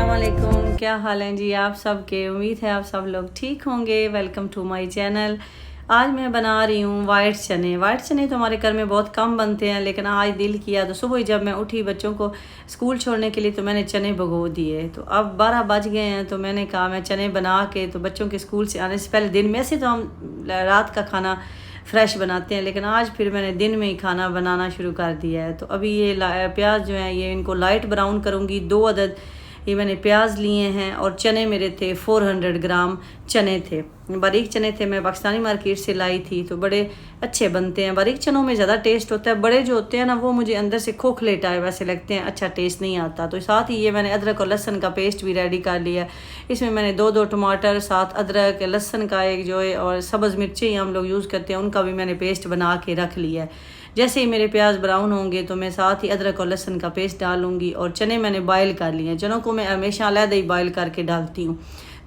अस्सलामुअलैकुम, क्या हाल हैं जी आप सब के। उम्मीद है आप सब लोग ठीक होंगे। Welcome to my channel. आज मैं बना रही हूँ वाइट चने। वाइट चने तो हमारे घर में बहुत कम बनते हैं, लेकिन आज दिल किया तो सुबह जब मैं उठी बच्चों को स्कूल छोड़ने के लिए तो मैंने चने भिगो दिए। तो अब 12 बज गए हैं तो मैंने कहा मैं चने बना के तो बच्चों के स्कूल से आने से पहले, दिन में से तो हम रात का खाना फ्रेश बनाते हैं, लेकिन आज फिर मैंने दिन में ही खाना बनाना शुरू कर दिया है। तो अभी ये प्याज जो है ये इनको लाइट ब्राउन करूँगी। 2 अदद ये मैंने प्याज लिए हैं और चने मेरे थे 400 ग्राम चने थे, बारीक चने थे, मैं पाकिस्तानी मार्केट से लाई थी। तो बड़े अच्छे बनते हैं, बारीक चनों में ज़्यादा टेस्ट होता है। बड़े जो होते हैं ना वो मुझे अंदर से खोखले टाइप वैसे लगते हैं, अच्छा टेस्ट नहीं आता। तो साथ ही ये मैंने अदरक और लहसन का पेस्ट भी रेडी कर लिया। इसमें मैंने 2 टमाटर, साथ अदरक लहसन का एक जो है और सब्ज़ मिर्ची हम लोग यूज़ करते हैं उनका भी मैंने पेस्ट बना के रख लिया है। जैसे ही मेरे प्याज ब्राउन होंगे तो मैं साथ ही अदरक और लहसन का पेस्ट डालूंगी। और चने मैंने बॉयल कर लिए हैं, चनों को मैं हमेशा अलग ही बॉयल करके डालती हूँ।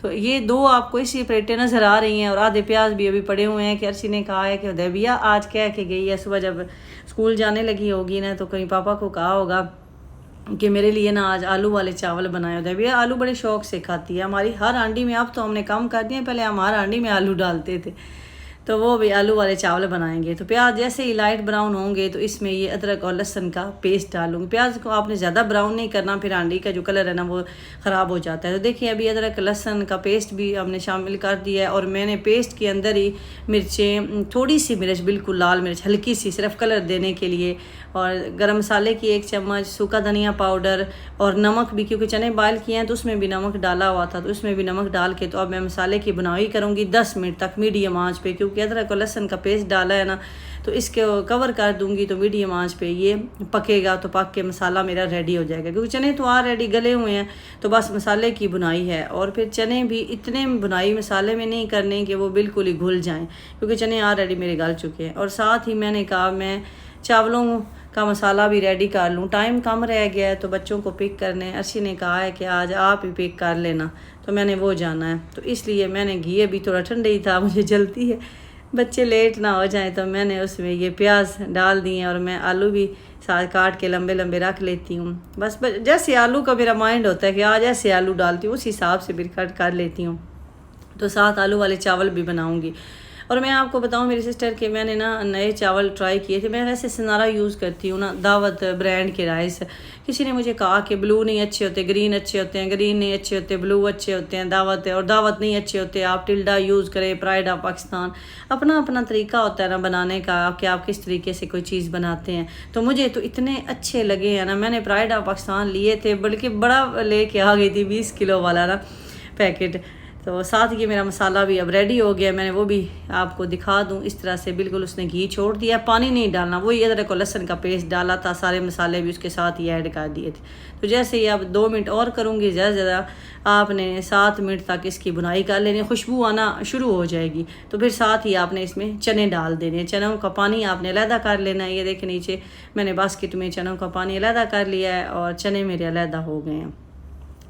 तो ये 2 आपको इसी प्लेटें नज़र आ रही हैं और आधे प्याज भी अभी पड़े हुए हैं कि अर्शी ने कहा है कि हुदैबिया आज कह के गई है, सुबह जब स्कूल जाने लगी होगी ना तो कहीं पापा को कहा होगा कि मेरे लिए ना आज आलू वाले चावल बनाए। हुदैबिया आलू बड़े शौक से खाती है हमारी हर हांडी में। अब तो हमने कम कर दिए, पहले हम हर हांडी में आलू डालते थे। तो वो भी आलू वाले चावल बनाएंगे। तो प्याज जैसे ही लाइट ब्राउन होंगे तो इसमें ये अदरक और लहसन का पेस्ट डालूंगी। प्याज को आपने ज़्यादा ब्राउन नहीं करना, फिर हांडी का जो कलर है ना वो ख़राब हो जाता है। तो देखिए अभी अदरक लहसन का पेस्ट भी हमने शामिल कर दिया है और मैंने पेस्ट के अंदर ही मिर्चें, थोड़ी सी मिर्च, बिल्कुल लाल मिर्च हल्की सी सिर्फ कलर देने के लिए, और गरम मसाले की 1 चम्मच, सूखा धनिया पाउडर और नमक भी, क्योंकि चने बॉयल किए हैं तो उसमें भी नमक डाला हुआ था, तो उसमें भी नमक डाल के तो अब मैं मसाले की बुनाई करूँगी 10 मिनट तक मीडियम आंच पे। क्योंकि अदरक और लहसन का पेस्ट डाला है ना तो इसके कवर कर दूंगी तो मीडियम आंच पे ये पकेगा, तो पक के मसाला मेरा रेडी हो जाएगा। क्योंकि चने तो ऑलरेडी गले हुए हैं, तो बस मसाले की बुनाई है। और फिर चने भी इतने बुनाई मसाले में नहीं करने कि वो बिल्कुल ही घुल जाएं, क्योंकि चने ऑलरेडी मेरे गल चुके हैं। और साथ ही मैंने कहा मैं चावलों का मसाला भी रेडी कर लूँ, टाइम कम रह गया है तो बच्चों को पिक करने अर्शी ने कहा है कि आज आप ही पिक कर लेना, तो मैंने वो जाना है। तो इसलिए मैंने घी अभी थोड़ा ठंडा ही था, मुझे जल्दी है बच्चे लेट ना हो जाएं, तो मैंने उसमें ये प्याज डाल दिए और मैं आलू भी साथ काट के लंबे लंबे रख लेती हूँ। बस जैसे आलू का मेरा माइंड होता है कि आज ऐसे आलू डालती हूँ उस हिसाब से भी कट कर लेती हूँ। तो साथ आलू वाले चावल भी बनाऊँगी। और मैं आपको बताऊं मेरी सिस्टर के मैंने ना नए चावल ट्राई किए थे। मैं वैसे सनारा यूज़ करती हूँ ना, दावत ब्रांड के राइस। किसी ने मुझे कहा कि ब्लू नहीं अच्छे होते, ग्रीन अच्छे होते हैं, ग्रीन नहीं अच्छे होते, ब्लू अच्छे होते हैं, दावत है, और दावत नहीं अच्छे होते आप टिल्डा यूज़ करें, प्राइड ऑफ पाकिस्तान। अपना अपना तरीका होता है ना बनाने का कि आप किस तरीके से कोई चीज़ बनाते हैं। तो मुझे तो इतने अच्छे लगे हैं ना, मैंने प्राइड ऑफ पाकिस्तान लिए थे, बल्कि बड़ा लेके आ गई थी 20 किलो वाला ना पैकेट। तो साथ ये मेरा मसाला भी अब रेडी हो गया, मैंने वो भी आपको दिखा दूं। इस तरह से बिल्कुल उसने घी छोड़ दिया, पानी नहीं डालना, वही अदरक और लहसन का पेस्ट डाला था, सारे मसाले भी उसके साथ ही ऐड कर दिए थे। तो जैसे ही अब 2 मिनट और करूँगी, ज़्यादा से ज़्यादा आपने 7 मिनट तक इसकी बुनाई कर लेनी, खुशबू आना शुरू हो जाएगी। तो फिर साथ ही आपने इसमें चने डाल देने, चनों का पानी आपने अलहदा कर लेना है। ये देखें नीचे मैंने बास्केट में चनों का पानी अलहदा कर लिया है और चने मेरे अलहदा हो गए हैं।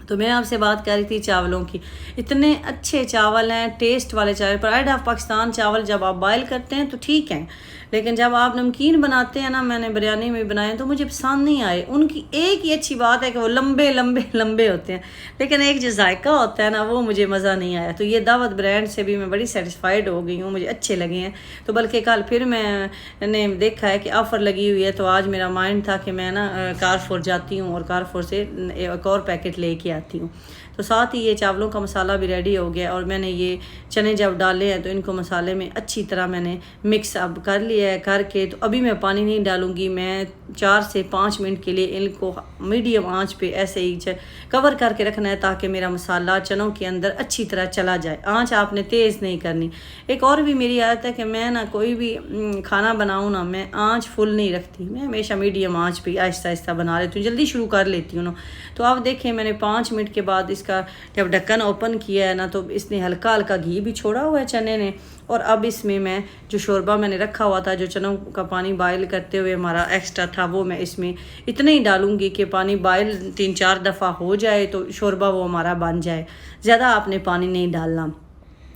तो मैं आपसे बात कर रही थी चावलों की। इतने अच्छे चावल हैं, टेस्ट वाले चावल। प्राइड ऑफ पाकिस्तान चावल जब आप बॉयल करते हैं तो ठीक हैं, लेकिन जब आप नमकीन बनाते हैं ना, मैंने बिरयानी में बनाए तो मुझे पसंद नहीं आए। उनकी एक ही अच्छी बात है कि वो लंबे लंबे लंबे होते हैं, लेकिन एक जो जायका होता है ना वो मुझे मज़ा नहीं आया। तो ये दावत ब्रांड से भी मैं बड़ी सेटिस्फाइड हो गई हूँ, मुझे अच्छे लगे हैं। तो बल्कि कल फिर मैंने देखा है कि ऑफ़र लगी हुई है, तो आज मेरा माइंड था कि मैं ना कारफोर जाती हूँ और कारफोर से एक और पैकेट लेके आती हूँ। तो साथ ही ये चावलों का मसाला भी रेडी हो गया और मैंने ये चने जब डाले हैं तो इनको मसाले में अच्छी तरह मैंने मिक्स अब कर लिया है करके। तो अभी मैं पानी नहीं डालूंगी, मैं 4 से 5 मिनट के लिए इनको मीडियम आंच पे ऐसे ही कवर करके रखना है, ताकि मेरा मसाला चनों के अंदर अच्छी तरह चला जाए। आंच आपने तेज़ नहीं करनी। एक और भी मेरी आदत है कि मैं ना कोई भी खाना बनाऊँ ना, मैं आंच फुल नहीं रखती, मैं हमेशा मीडियम आंच पे आहिस्ता आहिस्ता बना लेती हूँ, जल्दी शुरू कर लेती हूँ ना। तो आप देखें मैंने 5 मिनट के बाद इसका जब ढक्कन ओपन किया है ना, तो इसने हल्का हल्का घी भी छोड़ा हुआ है चने ने। और अब इसमें मैं जो शोरबा मैंने रखा हुआ था, जो चनों का पानी बॉयल करते हुए हमारा एक्स्ट्रा था, वो मैं इसमें इतना ही डालूंगी कि पानी बॉयल 3-4 दफ़ा हो जाए तो शोरबा वो हमारा बन जाए। ज़्यादा आपने पानी नहीं डालना।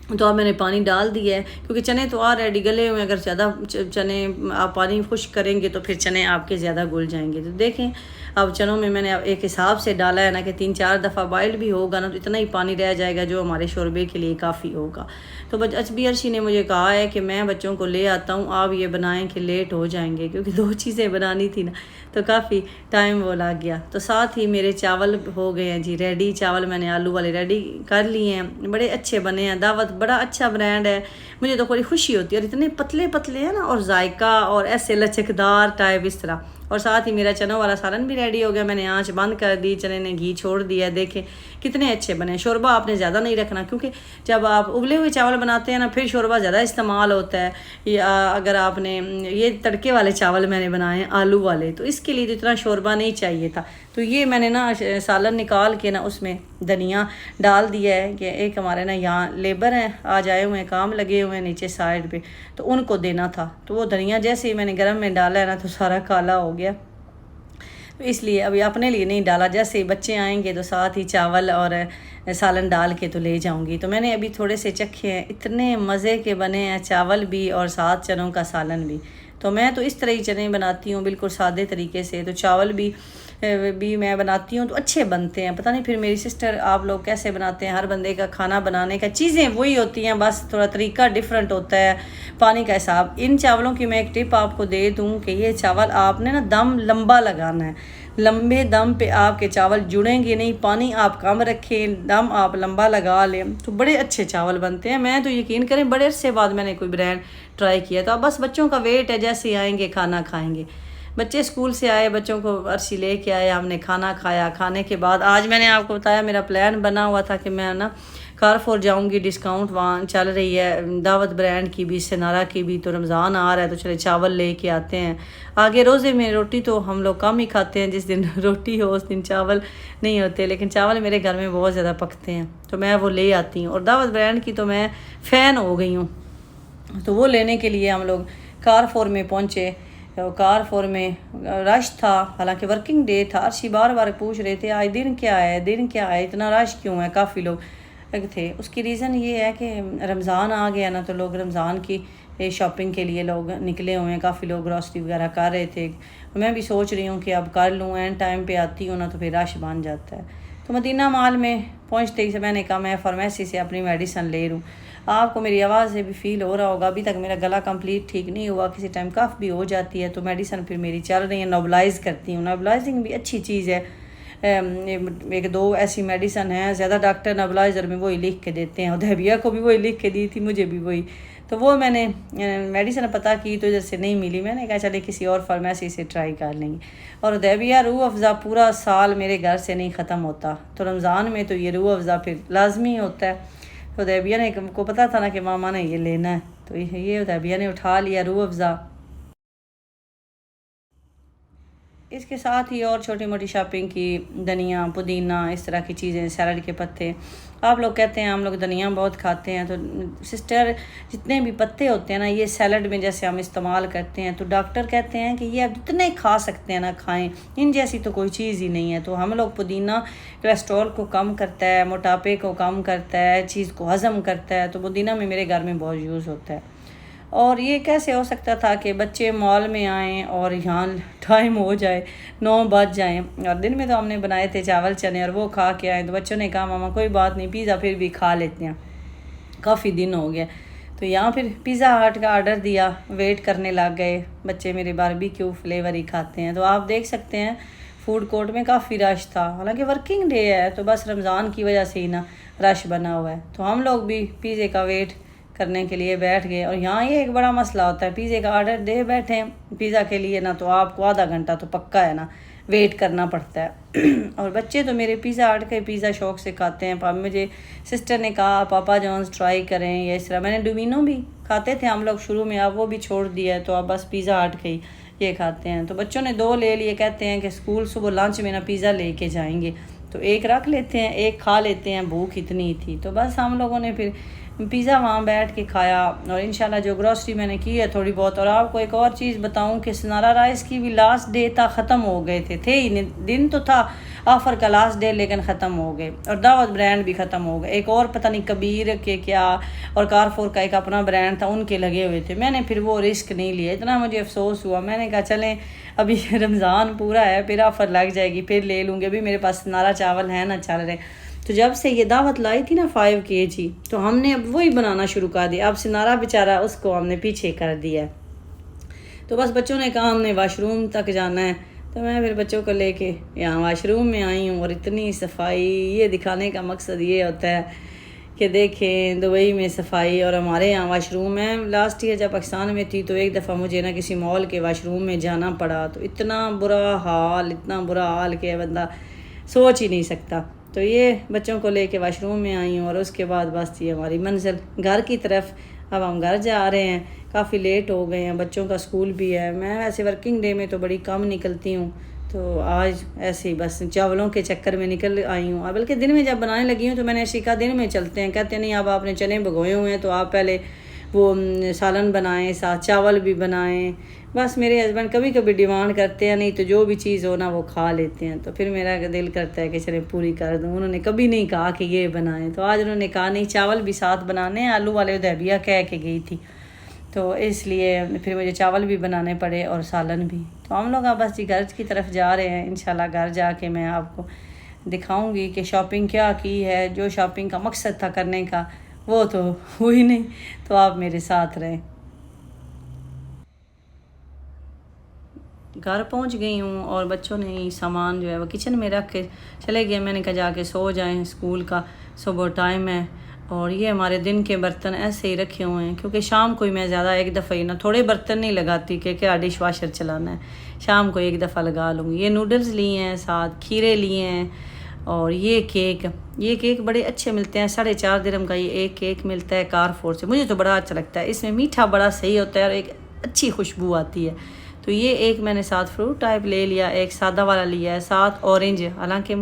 तो अब मैंने पानी डाल दिया है, क्योंकि चने तो ऑलरेडी गले हुए हैं। अगर ज़्यादा चने आप पानी खुश्क करेंगे तो फिर चने आपके ज़्यादा घुल जाएंगे। तो देखें अब चनों में मैंने एक हिसाब से डाला है ना, कि 3-4 दफ़ा बॉइल्ड भी होगा ना तो इतना ही पानी रह जाएगा जो हमारे शोरबे के लिए काफ़ी होगा। तो अजबी अर्शी ने मुझे कहा है कि मैं बच्चों को ले आता हूँ, आप ये बनाएं कि लेट हो जाएंगे, क्योंकि 2 चीज़ें बनानी थी ना, तो काफ़ी टाइम वो लग गया। तो साथ ही मेरे चावल हो गए हैं जी रेडी। चावल मैंने आलू वाले रेडी कर लिए हैं, बड़े अच्छे बने हैं। दावत बड़ा अच्छा ब्रांड है, मुझे तो बड़ी खुशी होती है। और इतने पतले पतले हैं ना, और जायका और ऐसे लचकदार टाइप इस तरह। और साथ ही मेरा चनों वाला सालन भी रेडी हो गया। मैंने आंच बंद कर दी, चने ने घी छोड़ दिया। देखें कितने अच्छे बने। शोरबा आपने ज़्यादा नहीं रखना, क्योंकि जब आप उबले हुए चावल बनाते हैं ना फिर शोरबा ज़्यादा इस्तेमाल होता है। या अगर आपने ये तड़के वाले चावल मैंने बनाए हैं आलू वाले, तो इसके लिए तो इतना शोरबा नहीं चाहिए था। तो ये मैंने ना सालन निकाल के ना उसमें धनिया डाल दिया है। कि एक हमारे ना यहाँ लेबर हैं, आज आए हुए हैं, काम लगे हुए हैं नीचे साइड पे, तो उनको देना था। तो वो धनिया जैसे ही मैंने गर्म में डाला है ना तो सारा काला हो गया, तो इसलिए अभी अपने लिए नहीं डाला। जैसे ही बच्चे आएंगे तो साथ ही चावल और सालन डाल के तो ले जाऊंगी। तो मैंने अभी थोड़े से चखे हैं, इतने मज़े के बने हैं, चावल भी और साथ चनों का सालन भी। तो मैं तो इस तरह ही चने बनाती हूँ, बिल्कुल सादे तरीके से। तो चावल भी मैं बनाती हूँ तो अच्छे बनते हैं। पता नहीं फिर मेरी सिस्टर आप लोग कैसे बनाते हैं। हर बंदे का खाना बनाने का चीज़ें वही होती हैं, बस थोड़ा तरीका डिफरेंट होता है, पानी का हिसाब। इन चावलों की मैं एक टिप आपको दे दूँ कि ये चावल आपने ना दम लंबा लगाना है। लंबे दम पे आपके चावल जुड़ेंगे नहीं। पानी आप कम रखें, दम आप लंबा लगा लें तो बड़े अच्छे चावल बनते हैं। मैं तो यकीन करें बड़े अरसे बाद मैंने कोई ब्रांड ट्राई किया। तो अब बस बच्चों का वेट है, जैसे आएंगे खाना खाएंगे। बच्चे स्कूल से आए, बच्चों को अर्शी ले के आए, हमने खाना खाया। खाने के बाद आज मैंने आपको बताया मेरा प्लान बना हुआ था कि मैं ना कारफोर जाऊंगी, डिस्काउंट वहाँ चल रही है दावत ब्रांड की भी, सिनारा की भी। तो रमज़ान आ रहा है तो चले चावल ले के आते हैं। आगे रोज़े में रोटी तो हम लोग कम ही खाते हैं, जिस दिन रोटी हो उस दिन चावल नहीं होते, लेकिन चावल मेरे घर में बहुत ज़्यादा पकते हैं तो मैं वो ले आती हूँ। और दावत ब्रांड की तो मैं फ़ैन हो गई हूँ। तो वो लेने के लिए हम लोग कारफोर में पहुँचे। कारफोर में रश था, हालांकि वर्किंग डे था। अर्शी बार बार पूछ रहे थे आज दिन क्या है, दिन क्या है, इतना रश क्यों है, काफ़ी लोग थे। उसकी रीज़न ये है कि रमज़ान आ गया ना, तो लोग रमज़ान की शॉपिंग के लिए लोग निकले हुए हैं। काफ़ी लोग ग्रॉसरी वगैरह कर रहे थे। मैं भी सोच रही हूँ कि अब कर लूँ, एंड टाइम पे आती हूँ ना तो फिर रश बन जाता है। तो मदीना मॉल में पहुँचते ही से मैंने कहा मैं फार्मेसी से अपनी मेडिसन ले लूँ। आपको मेरी आवाज़ से भी फील हो रहा होगा, अभी तक मेरा गला कंप्लीट ठीक नहीं हुआ, किसी टाइम कफ भी हो जाती है। तो मेडिसन फिर मेरी चल रही है, नोबलाइज़ करती हूँ। नोबलाइजिंग भी अच्छी चीज़ है। एक दो ऐसी मेडिसन हैं, ज़्यादा डॉक्टर नोबलाइज़र में वही लिख के देते हैं। उदैबिया को भी वही लिख के दी थी, मुझे भी वही। तो वो मैंने मेडिसन पता की तो इधर से नहीं मिली। मैंने कहा चले किसी और फार्मेसी से ट्राई कर लेंगे। और उदैबिया रूह अफ़ज़ा पूरा साल मेरे घर से नहीं ख़त्म होता, तो रमज़ान में तो ये रूह अफ़ज़ा फिर लाजमी होता है। तो उदैबिया ने को पता था ना कि मामा ने ये लेना है, तो ये उदैबिया ने उठा लिया रूह अफ़ज़ा। इसके साथ ही और छोटी मोटी शॉपिंग की, धनिया पुदीना इस तरह की चीज़ें, सैलड के पत्ते। आप लोग कहते हैं हम लोग धनिया बहुत खाते हैं, तो सिस्टर जितने भी पत्ते होते हैं ना ये सैलड में जैसे हम इस्तेमाल करते हैं, तो डॉक्टर कहते हैं कि ये आप जितने खा सकते हैं ना खाएं, इन जैसी तो कोई चीज़ ही नहीं है। तो हम लोग पुदीना कोलेस्ट्रॉल को कम करता है, मोटापे को कम करता है, चीज़ को हज़म करता है। तो पुदीना में मेरे घर में बहुत यूज़ होता है। और ये कैसे हो सकता था कि बच्चे मॉल में आएँ और यहाँ टाइम हो जाए 9 बज जाएँ। और दिन में तो हमने बनाए थे चावल चने और वो खा के आए। तो बच्चों ने कहा मामा कोई बात नहीं, पिज़्ज़ा फिर भी खा लेते हैं, काफ़ी दिन हो गया। तो यहाँ फिर पिज़्ज़ा हट का आर्डर दिया, वेट करने लग गए। बच्चे मेरे बारबेक्यू फ्लेवर ही खाते हैं। तो आप देख सकते हैं फूड कोर्ट में काफ़ी रश था, हालांकि वर्किंग डे है, तो बस रमज़ान की वजह से ही ना रश बना हुआ है। तो हम लोग भी पिज़्ज़े का वेट करने के लिए बैठ गए। और यहाँ ये एक बड़ा मसला होता है, पिज़्ज़े का आर्डर दे बैठे हैं पिज़्ज़ा के लिए ना, तो आपको आधा घंटा तो पक्का है ना वेट करना पड़ता है। और बच्चे तो मेरे पिज़्ज़ा हट के पिज़्ज़ा शौक से खाते हैं। मुझे सिस्टर ने कहा पापा जॉन्स ट्राई करें या इस तरह। मैंने डोमिनो भी खाते थे हम लोग शुरू में, अब वो भी छोड़ दिया है, तो अब बस पिज़्ज़ा हट के ही ये खाते हैं। तो बच्चों ने 2 ले लिए, कहते हैं कि स्कूल सुबह लंच में ना पिज़्ज़ा लेके जाएंगे, तो एक रख लेते हैं, एक खा लेते हैं, भूख इतनी थी। तो बस हम लोगों ने फिर पिज़्ज़ा वहाँ बैठ के खाया। और इंशाल्लाह जो ग्रॉसरी मैंने की है थोड़ी बहुत। और आपको एक और चीज़ बताऊँ कि सिनारा राइस की भी लास्ट डे था, ख़त्म हो गए थे ही दिन तो था, ऑफ़र का लास्ट डे लेकिन ख़त्म हो गए, और दावत ब्रांड भी ख़त्म हो गए। एक और पता नहीं कबीर के क्या और कारफोर का एक अपना ब्रांड था, उनके लगे हुए थे। मैंने फिर वो रिस्क नहीं लिया, इतना मुझे अफसोस हुआ। मैंने कहा चलें अभी रमज़ान पूरा है, फिर ऑफ़र लग जाएगी, फिर ले लूँगी। अभी मेरे पास नारा चावल है ना चल रहे। तो जब से ये दावत लाई थी ना 5 kg, तो हमने अब वही बनाना शुरू कर दिया। अब सिनारा बेचारा उसको हमने पीछे कर दिया है। तो बस बच्चों ने कहा हमने वाशरूम तक जाना है, तो मैं फिर बच्चों को लेके यहाँ वाशरूम में आई हूँ। और इतनी सफाई, ये दिखाने का मकसद ये होता है कि देखें दुबई में सफाई। और हमारे यहाँ वाशरूम है। लास्ट ईयर जब पाकिस्तान में थी तो एक दफ़ा मुझे ना किसी मॉल के वाशरूम में जाना पड़ा, तो इतना बुरा हाल कि बंदा सोच ही नहीं सकता। तो ये बच्चों को लेके वाशरूम में आई हूँ, और उसके बाद बस ये हमारी मंजिल घर की तरफ। अब हम घर जा रहे हैं, काफ़ी लेट हो गए हैं, बच्चों का स्कूल भी है। मैं वैसे वर्किंग डे में तो बड़ी कम निकलती हूँ, तो आज ऐसे ही बस चावलों के चक्कर में निकल आई हूँ। बल्कि दिन में जब बनाने लगी हूँ तो मैंने ऐसे कहा दिन में चलते हैं। कहते नहीं, अब आपने चने भिगोए हुए हैं तो आप पहले वो सालन बनाएं, साथ चावल भी बनाएं। बस मेरे हस्बैंड कभी कभी डिमांड करते हैं, नहीं तो जो भी चीज़ हो ना वो खा लेते हैं। तो फिर मेरा दिल करता है कि चले पूरी कर दूँ। उन्होंने कभी नहीं कहा कि ये बनाएं, तो आज उन्होंने कहा नहीं चावल भी साथ बनाने हैं। आलू वाले उदैबिया कह के गई थी, तो इसलिए फिर मुझे चावल भी बनाने पड़े और सालन भी। तो हम लोग अब बस जी घर की तरफ जा रहे हैं। इंशाल्लाह घर जाके मैं आपको दिखाऊंगी कि शॉपिंग क्या की है। जो शॉपिंग का मकसद था करने का वो तो हुई नहीं, तो आप मेरे साथ रहें। घर पहुंच गई हूँ और बच्चों ने सामान जो है वो किचन में रख के चले गए। मैंने कहा जाके सो जाएं, स्कूल का सुबह टाइम है। और ये हमारे दिन के बर्तन ऐसे ही रखे हुए हैं, क्योंकि शाम को ही मैं ज़्यादा एक दफ़ा ही ना थोड़े बर्तन नहीं लगाती कि क्या डिश वाशर चलाना है, शाम को एक दफ़ा लगा लूँगी। ये नूडल्स लिए हैं, साथ खीरे लिए हैं, और ये केक बड़े अच्छे मिलते हैं। 4.5 दिरहम का ये एक केक मिलता है कारफोर से। मुझे तो बड़ा अच्छा लगता है, इसमें मीठा बड़ा सही होता है और एक अच्छी खुशबू आती है। तो ये एक मैंने साथ फ्रूट टाइप ले लिया, एक सादा वाला लिया है, साथ ऑरेंज। हालांकि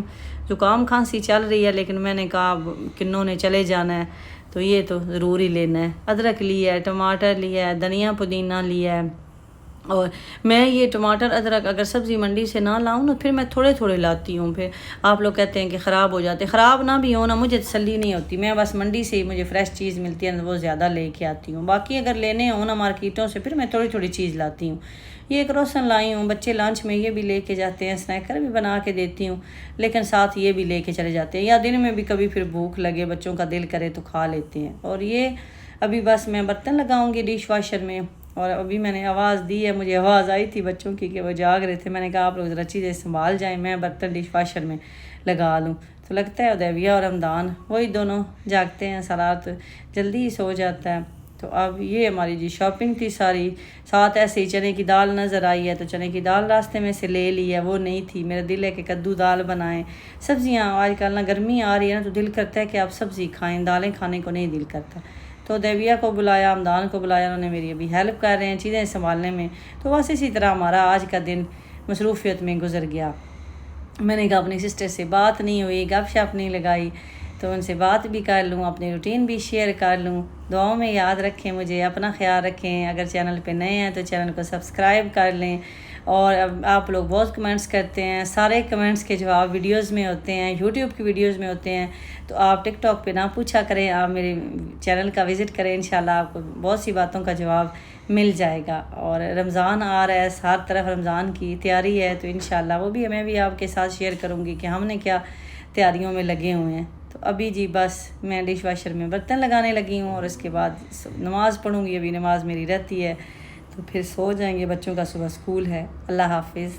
ज़ुकाम खांसी चल रही है, लेकिन मैंने कहा किन्नों ने चले जाना है तो ये तो ज़रूर ही लेना है। अदरक लिया है, टमाटर लिया है, धनिया पुदीना लिया है। और मैं ये टमाटर अदरक अगर सब्ज़ी मंडी से ना लाऊं ना, फिर मैं थोड़े थोड़े लाती हूँ। फिर आप लोग कहते हैं कि ख़राब हो जाते, ख़राब ना भी हो ना, मुझे तसल्ली नहीं होती। मैं बस मंडी से ही मुझे फ़्रेश चीज़ मिलती है, वो ज़्यादा लेके आती हूँ। बाकी अगर लेने हो ना मार्केटों से, फिर मैं थोड़ी थोड़ी चीज़ लाती हूँ। ये एक रोसन लाई हूँ, बच्चे लंच में ये भी लेके जाते हैं, स्नैकर भी बना के देती हूँ, लेकिन साथ ये भी लेके चले जाते हैं। या दिन में भी कभी फिर भूख लगे, बच्चों का दिल करे तो खा लेते हैं। और ये अभी बस मैं बर्तन लगाऊंगी डिश वाशर में। और अभी मैंने आवाज़ दी है, मुझे आवाज़ आई थी बच्चों की कि वो जाग रहे थे। मैंने कहा आप लोग ज़रा चीज़ें संभाल जाएं, मैं बर्तन डिश वाशर में लगा लूँ। तो लगता है उदैबिया और रमदान वही दोनों जागते हैं, सलात जल्दी ही सो जाता है। तो अब ये हमारी जी शॉपिंग थी सारी। साथ ऐसे ही चने की दाल नज़र आई है, तो चने की दाल रास्ते में से ले ली है, वो नहीं थी। मेरा दिल है कि कद्दू दाल बनाएं। सब्ज़ियाँ आजकल ना गर्मी आ रही है ना, तो दिल करता है कि आप सब्ज़ी खाएं, दालें खाने को नहीं दिल करता। तो देविया को बुलाया, हमदान को बुलाया, उन्होंने मेरी अभी हेल्प कर रहे हैं चीज़ें संभालने में। तो बस इसी तरह हमारा आज का दिन मसरूफ़ियत में गुजर गया। मैंने कहा अपनी सिस्टर से बात नहीं हुई, गपशप नहीं लगाई, तो उनसे बात भी कर लूँ, अपनी रूटीन भी शेयर कर लूँ। दुआओं में याद रखें मुझे, अपना ख्याल रखें। अगर चैनल पे नए हैं तो चैनल को सब्सक्राइब कर लें। और अब आप लोग बहुत कमेंट्स करते हैं, सारे कमेंट्स के जवाब वीडियोस में होते हैं, यूट्यूब की वीडियोस में होते हैं। तो आप टिकटॉक पे ना पूछा करें, आप मेरे चैनल का विज़िट करें, इंशाल्लाह आपको बहुत सी बातों का जवाब मिल जाएगा। और रमज़ान आ रहा है, हर तरफ रमज़ान की तैयारी है, तो इंशाल्लाह वो भी मैं भी आपके साथ शेयर करूँगी कि हमने क्या तैयारियों में लगे हुए हैं। तो अभी जी बस मैं डिश वाशर में बर्तन लगाने लगी हूँ, और उसके बाद नमाज़ पढ़ूँगी। अभी नमाज़ मेरी रहती है, तो फिर सो जाएंगे, बच्चों का सुबह स्कूल है। अल्लाह हाफिज़।